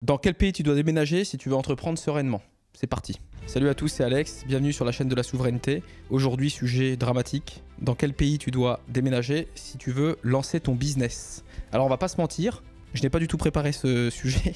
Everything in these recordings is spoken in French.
Dans quel pays tu dois déménager si tu veux entreprendre sereinement? C'est parti. Salut à tous, c'est Alex, bienvenue sur la chaîne de la souveraineté. Aujourd'hui, sujet dramatique. Dans quel pays tu dois déménager si tu veux lancer ton business? Alors on va pas se mentir, je n'ai pas du tout préparé ce sujet.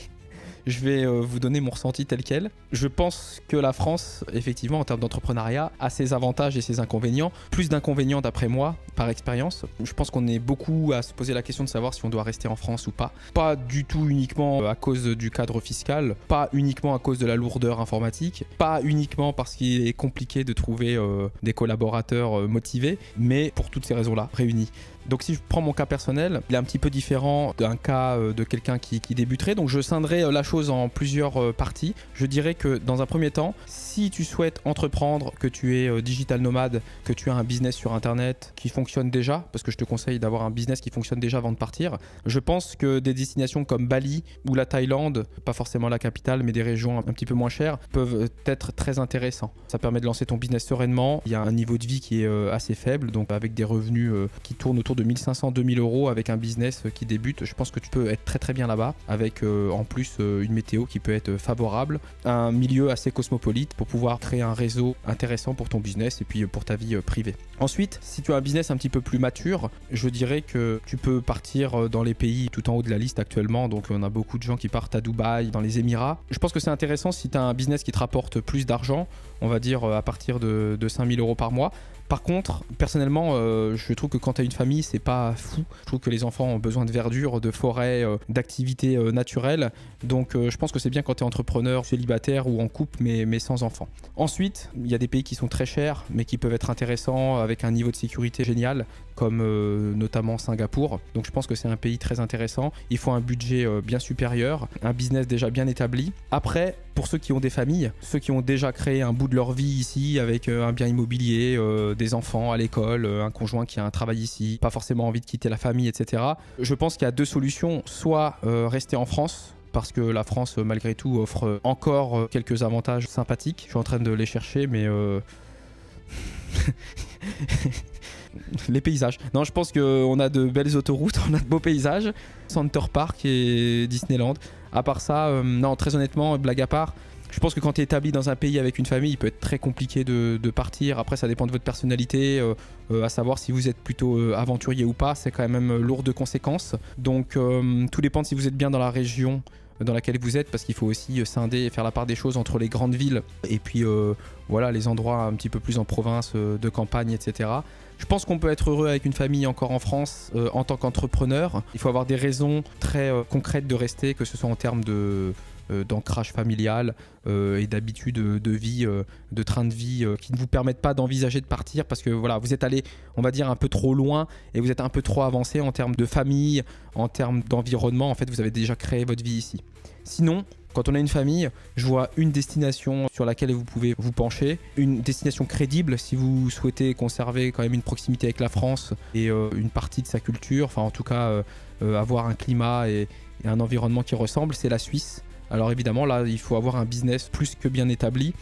Je vais vous donner mon ressenti tel quel. Je pense que la France, effectivement, en termes d'entrepreneuriat, a ses avantages et ses inconvénients. Plus d'inconvénients d'après moi, par expérience. Je pense qu'on est beaucoup à se poser la question de savoir si on doit rester en France ou pas. Pas du tout uniquement à cause du cadre fiscal, pas uniquement à cause de la lourdeur informatique, pas uniquement parce qu'il est compliqué de trouver des collaborateurs motivés, mais pour toutes ces raisons-là, réunies. Donc si je prends mon cas personnel, il est un petit peu différent d'un cas de quelqu'un qui débuterait. Donc je scinderai la chose en plusieurs parties. Je dirais que dans un premier temps, si tu souhaites entreprendre, que tu es digital nomade, que tu as un business sur internet qui fonctionne déjà, parce que je te conseille d'avoir un business qui fonctionne déjà avant de partir, je pense que des destinations comme Bali ou la Thaïlande, pas forcément la capitale, mais des régions un petit peu moins chères, peuvent être très intéressants. Ça permet de lancer ton business sereinement. Il y a un niveau de vie qui est assez faible, donc avec des revenus qui tournent autour de 1500-2000 € avec un business qui débute. Je pense que tu peux être très bien là-bas, avec en plus une météo qui peut être favorable, un milieu assez cosmopolite pour pouvoir créer un réseau intéressant pour ton business et puis pour ta vie privée. Ensuite, si tu as un business un petit peu plus mature, je dirais que tu peux partir dans les pays tout en haut de la liste actuellement. Donc on a beaucoup de gens qui partent à Dubaï, dans les Émirats. Je pense que c'est intéressant si tu as un business qui te rapporte plus d'argent, on va dire à partir de 5000 € par mois. Par contre, personnellement, je trouve que quand tu as une famille, c'est pas fou. Je trouve que les enfants ont besoin de verdure, de forêt, d'activités naturelles. Donc je pense que c'est bien quand tu es entrepreneur, célibataire ou en couple, mais sans enfants. Ensuite, il y a des pays qui sont très chers, mais qui peuvent être intéressants avec un niveau de sécurité génial, comme notamment Singapour. Donc je pense que c'est un pays très intéressant. Il faut un budget bien supérieur, un business déjà bien établi. Après, pour ceux qui ont des familles, ceux qui ont déjà créé un bout de leur vie ici avec un bien immobilier, des enfants à l'école, un conjoint qui a un travail ici, pas forcément envie de quitter la famille, etc. Je pense qu'il y a deux solutions. Soit rester en France, parce que la France, malgré tout, offre encore quelques avantages sympathiques. Je suis en train de les chercher, mais... les paysages. Non, je pense qu'on a de belles autoroutes, on a de beaux paysages. Center Park et Disneyland. À part ça, non, très honnêtement, blague à part, je pense que quand tu es établi dans un pays avec une famille, il peut être très compliqué de partir. Après, ça dépend de votre personnalité, à savoir si vous êtes plutôt aventurier ou pas. C'est quand même lourd de conséquences. Donc, tout dépend de si vous êtes bien dans la région dans laquelle vous êtes, parce qu'il faut aussi scinder et faire la part des choses entre les grandes villes et puis voilà, les endroits un petit peu plus en province, de campagne, etc. Je pense qu'on peut être heureux avec une famille encore en France en tant qu'entrepreneur. Il faut avoir des raisons très concrètes de rester, que ce soit en termes d'ancrage familial et d'habitude de vie, de train de vie qui ne vous permettent pas d'envisager de partir parce que voilà, vous êtes allé, on va dire, un peu trop loin et vous êtes un peu trop avancé en termes de famille, en termes d'environnement. En fait, vous avez déjà créé votre vie ici. Sinon, quand on a une famille, je vois une destination sur laquelle vous pouvez vous pencher, une destination crédible si vous souhaitez conserver quand même une proximité avec la France et une partie de sa culture, enfin en tout cas avoir un climat et un environnement qui ressemble, c'est la Suisse. Alors évidemment, là, il faut avoir un business plus que bien établi.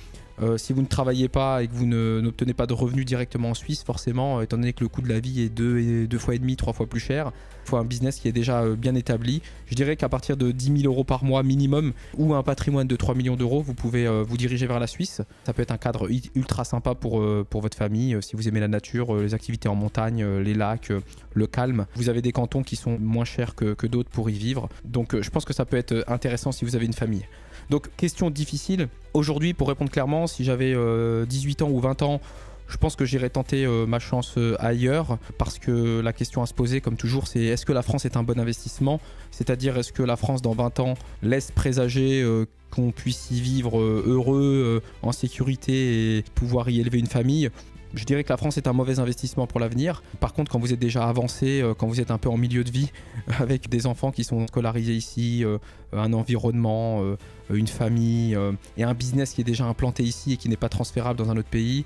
Si vous ne travaillez pas et que vous n'obtenez pas de revenus directement en Suisse, forcément, étant donné que le coût de la vie est 2,5 fois, 3 fois plus cher, il faut un business qui est déjà bien établi. Je dirais qu'à partir de 10 000 € par mois minimum ou un patrimoine de 3 millions d'euros, vous pouvez vous diriger vers la Suisse. Ça peut être un cadre ultra sympa pour votre famille, si vous aimez la nature, les activités en montagne, les lacs, le calme. Vous avez des cantons qui sont moins chers que d'autres pour y vivre. Donc je pense que ça peut être intéressant si vous avez une famille. Donc question difficile, aujourd'hui pour répondre clairement, si j'avais 18 ans ou 20 ans, je pense que j'irais tenter ma chance ailleurs parce que la question à se poser comme toujours c'est est-ce que la France est un bon investissement? C'est-à-dire est-ce que la France dans 20 ans laisse présager qu'on puisse y vivre heureux, en sécurité et pouvoir y élever une famille? Je dirais que la France est un mauvais investissement pour l'avenir. Par contre, quand vous êtes déjà avancé, quand vous êtes un peu en milieu de vie, avec des enfants qui sont scolarisés ici, un environnement, une famille et un business qui est déjà implanté ici et qui n'est pas transférable dans un autre pays,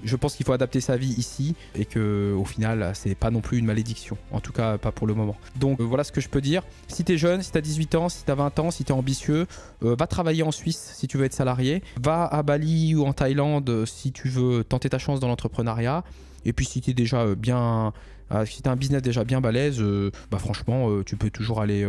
je pense qu'il faut adapter sa vie ici et que au final c'est pas non plus une malédiction, en tout cas pas pour le moment. Donc voilà ce que je peux dire. Si t'es jeune, si t'as 18 ans, si t'as 20 ans, si t'es ambitieux, va travailler en Suisse si tu veux être salarié, va à Bali ou en Thaïlande si tu veux tenter ta chance dans l'entrepreneuriat. Et puis si t'es déjà si tu as un business déjà bien balèze, franchement, tu peux toujours aller,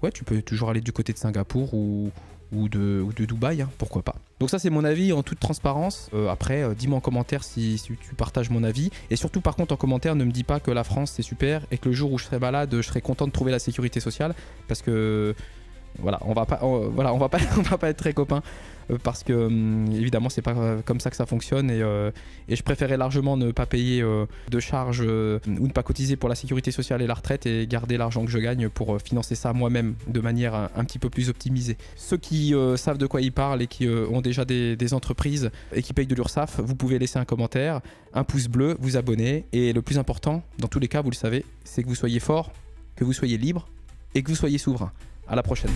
du côté de Singapour ou de Dubaï, hein, pourquoi pas. Donc ça c'est mon avis en toute transparence. Après, dis-moi en commentaire si tu partages mon avis. Et surtout par contre en commentaire, ne me dis pas que la France c'est super et que le jour où je serai malade, je serai content de trouver la sécurité sociale. Parce que voilà, on va pas être très copains. Parce que évidemment c'est pas comme ça que ça fonctionne et je préférais largement ne pas payer de charges ou ne pas cotiser pour la sécurité sociale et la retraite et garder l'argent que je gagne pour financer ça moi-même de manière un petit peu plus optimisée. Ceux qui savent de quoi ils parlent et qui ont déjà des entreprises et qui payent de l'URSSAF, vous pouvez laisser un commentaire, un pouce bleu, vous abonner et le plus important, dans tous les cas vous le savez, c'est que vous soyez fort, que vous soyez libre et que vous soyez souverain. À la prochaine.